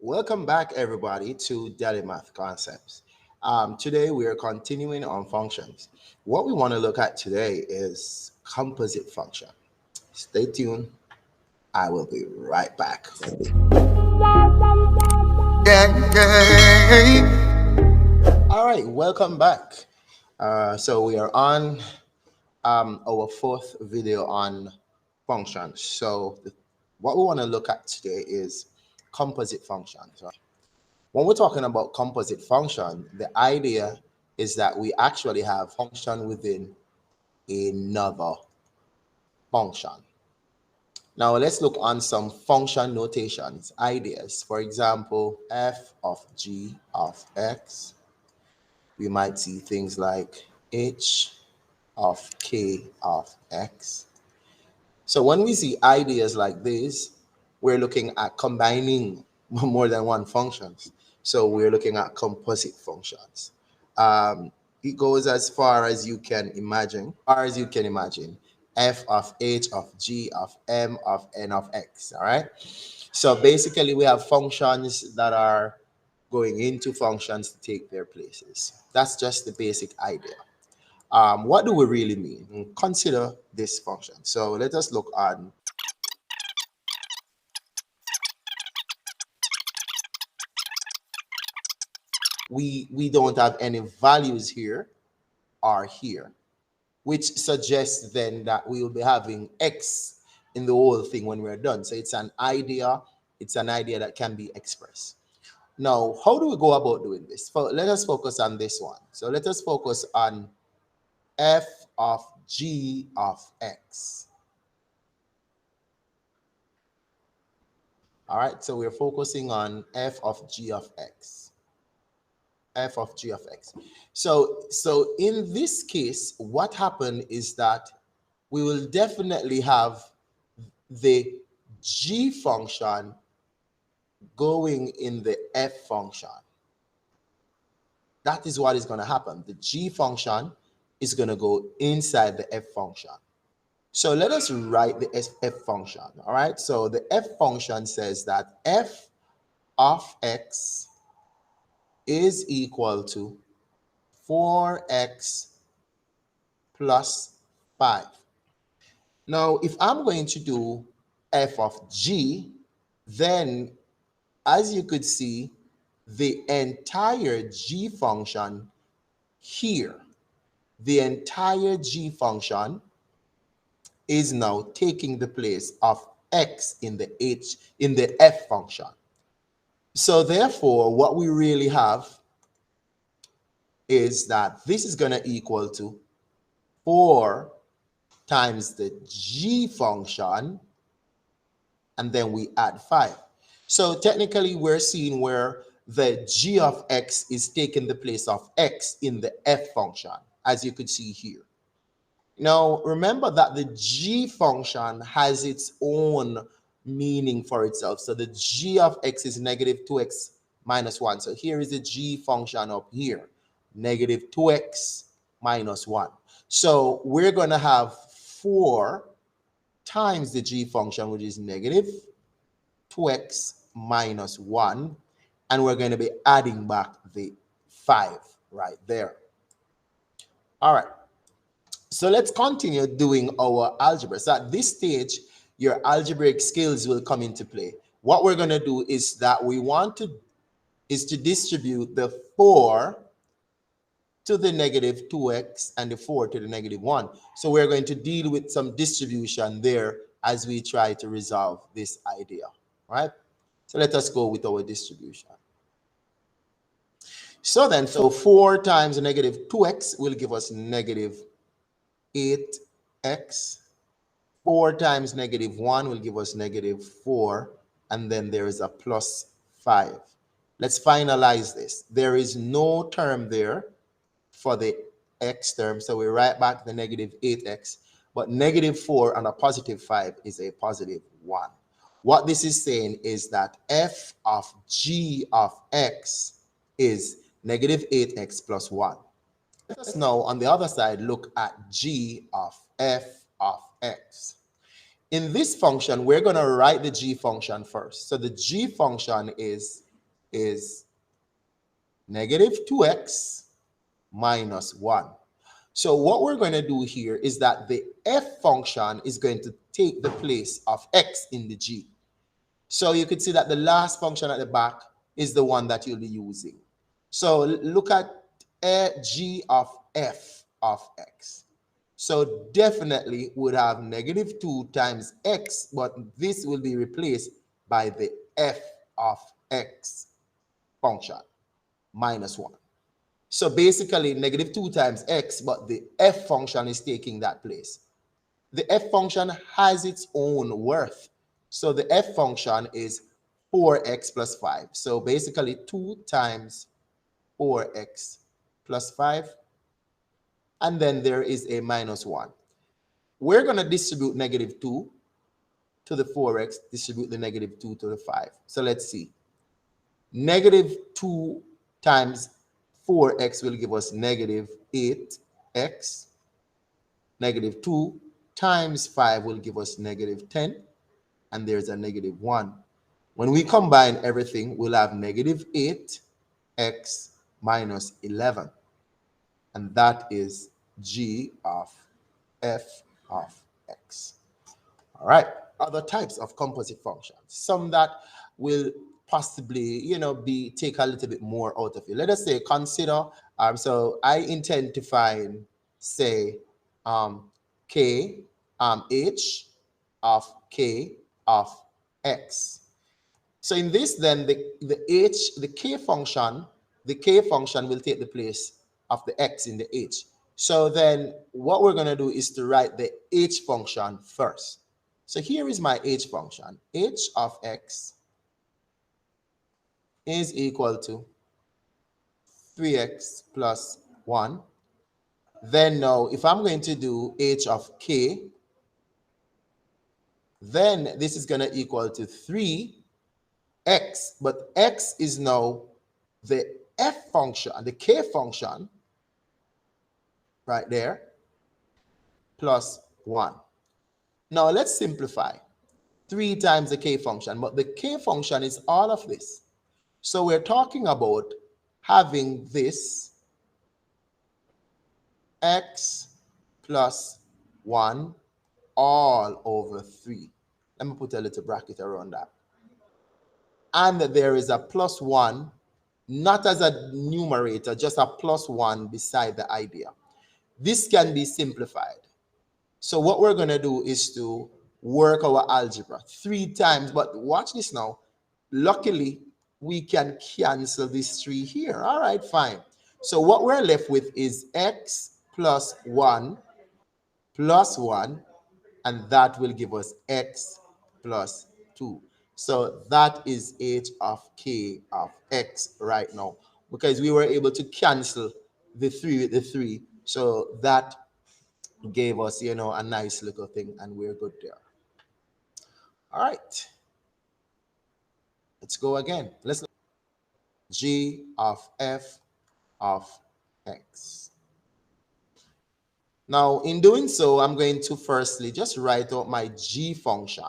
Welcome back, everybody, to Daily Math Concepts. Today, we are continuing on functions. What we want to look at today is composite function. Stay tuned. I will be right back. All right, welcome back. So we are on our fourth video on functions. What we want to look at today is composite functions. Right? When we're talking about composite function, the idea is that we actually have function within another function. Now let's look on some function notations, ideas. For example, f of g of x. We might see things like h of k of x. So when we see ideas like this, we're looking at combining more than one functions. So we're looking at composite functions. It goes as far as you can imagine, f of h of g of m of n of x, all right? So basically we have functions that are going into functions to take their places. That's just the basic idea. What do we really mean? Consider this function. So let us look on. We don't have any values here or here, which suggests then that we will be having x in the whole thing when we're done. So it's an idea. It's an idea that can be expressed. Now, how do we go about doing this? Let us focus on this one. So let us focus on f of g of x. All right, so we're focusing on f of g of x. F of g of x. So in this case, what happened is that we will definitely have the g function going in the f function. That is what is going to happen. The g function is going to go inside the f function. So let us write the f function. All right, so the f function says that f of x is equal to 4x plus 5. Now, if I'm going to do f of g, then as you could see, the entire g function here, the entire g function is now taking the place of x in the f function. So therefore, what we really have is that this is going to equal to 4 times the g function, and then we add 5. So technically, we're seeing where the g of x is taking the place of x in the f function, as you could see here. Now, remember that the g function has its own meaning for itself. So the g of x is negative 2x minus 1. So here is the g function up here, negative 2x minus 1. So we're going to have 4 times the g function, which is negative 2x minus 1. And we're going to be adding back the 5 right there. All right. So let's continue doing our algebra. So at this stage, your algebraic skills will come into play. What we're going to do is that we want to distribute the 4 to the negative 2x and the 4 to the negative 1. So we're going to deal with some distribution there as we try to resolve this idea, right? So let us go with our distribution. So 4 times negative 2x will give us negative 8x. 4 times negative 1 will give us negative 4. And then there is a plus 5. Let's finalize this. There is no term there for the x term. So we write back the negative 8x. But negative 4 and a positive 5 is a positive 1. What this is saying is that f of g of x is negative 8x plus 1. Let us now, on the other side, look at g of f of x. In this function, we're going to write the g function first. So the g function is is negative 2x minus 1. So what we're going to do here is that the f function is going to take the place of x in the g. So you could see that the last function at the back is the one that you'll be using. So look at g of f of x. So definitely would have negative 2 times x, but this will be replaced by the f of x function minus 1. So basically negative 2 times x, but the f function is taking that place. The f function has its own worth. So the f function is 4x plus 5. So basically 2 times 4x plus 5. And then there is a minus 1. We're going to distribute negative 2 to the 4x, distribute the negative 2 to the 5. So let's see. Negative 2 times 4x will give us negative 8x. Negative 2 times 5 will give us negative 10. And there's a negative 1. When we combine everything, we'll have negative 8x minus 11. And that is g of f of x. All right. Other types of composite functions. Some that will possibly, take a little bit more out of it. Let us say consider, so I intend to find, say, k, h of k of x. So in this, then the k function will take the place of the x in the h. So then what we're going to do is to write the h function first. So here is my h function. H of x is equal to 3x plus 1. Then now, if I'm going to do h of k, then this is going to equal to 3x, but x is now the f function, the k function, right there, plus 1. Now let's simplify. 3 times the k function, but the k function is all of this. So we're talking about having this x plus 1 all over 3. Let me put a little bracket around that. And there is a plus 1, not as a numerator, just a plus 1 beside the idea. This can be simplified. So what we're going to do is to work our algebra 3 times. But watch this now. Luckily, we can cancel this 3 here. All right, fine. So what we're left with is x plus 1, and that will give us x plus 2. So that is h of k of x right now, because we were able to cancel the 3 with the 3. So that gave us, a nice little thing, and we're good there. All right. Let's go again. Let's look. G of f of x. Now, in doing so, I'm going to firstly just write out my g function.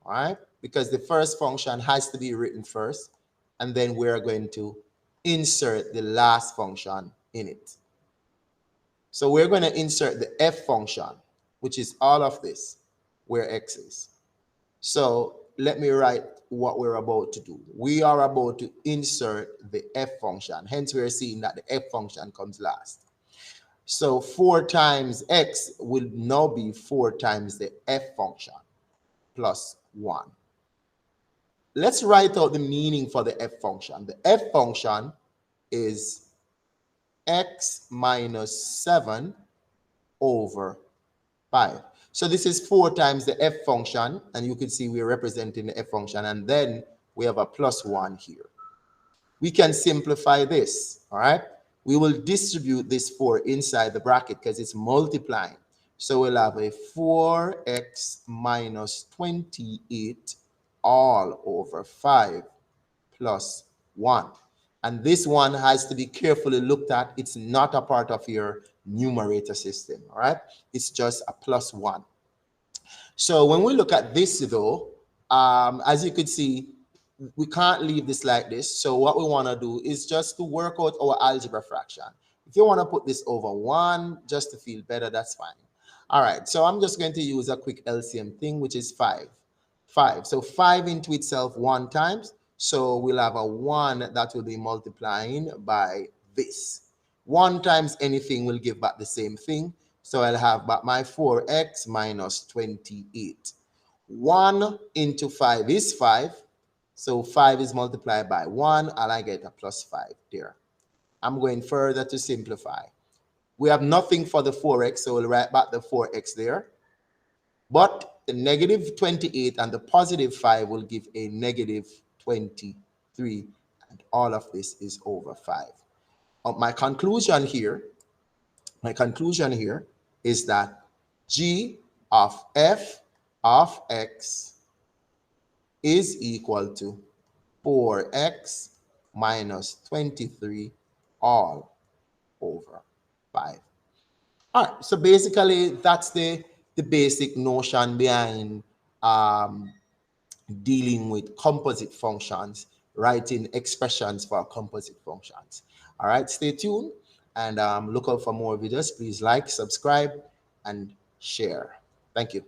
All right, because the first function has to be written first, and then we're going to insert the last function in it. So we're going to insert the f function, which is all of this, where x is. So let me write what we're about to do. We are about to insert the f function. Hence, we're seeing that the f function comes last. So 4 times x will now be 4 times the f function plus 1. Let's write out the meaning for the f function. The f function is x minus 7 over 5. So this is 4 times the f function, and you can see we're representing the f function, and then we have a plus 1 here. We can simplify this, all right? We will distribute this 4 inside the bracket because it's multiplying. So we'll have a 4x minus 28 all over 5 plus 1. And this one has to be carefully looked at. It's not a part of your numerator system, all right? It's just a plus 1. So when we look at this, though, as you could see, we can't leave this like this. So what we want to do is just to work out our algebra fraction. If you want to put this over 1 just to feel better, that's fine. All right, so I'm just going to use a quick LCM thing, which is 5. 5. So 5 into itself 1 times. So we'll have a 1 that will be multiplying by this. 1 times anything will give back the same thing. So I'll have back my 4x minus 28. 1 into 5 is 5. So 5 is multiplied by 1, and I get a plus 5 there. I'm going further to simplify. We have nothing for the 4x, so we'll write back the 4x there. But the negative 28 and the positive 5 will give a negative 23, and all of this is over 5. My conclusion here is that g of f of x is equal to 4x minus 23 all over 5. All right, so basically that's the basic notion behind dealing with composite functions, writing expressions for composite functions. All right, stay tuned and look out for more videos. Please like, subscribe, and share. Thank you.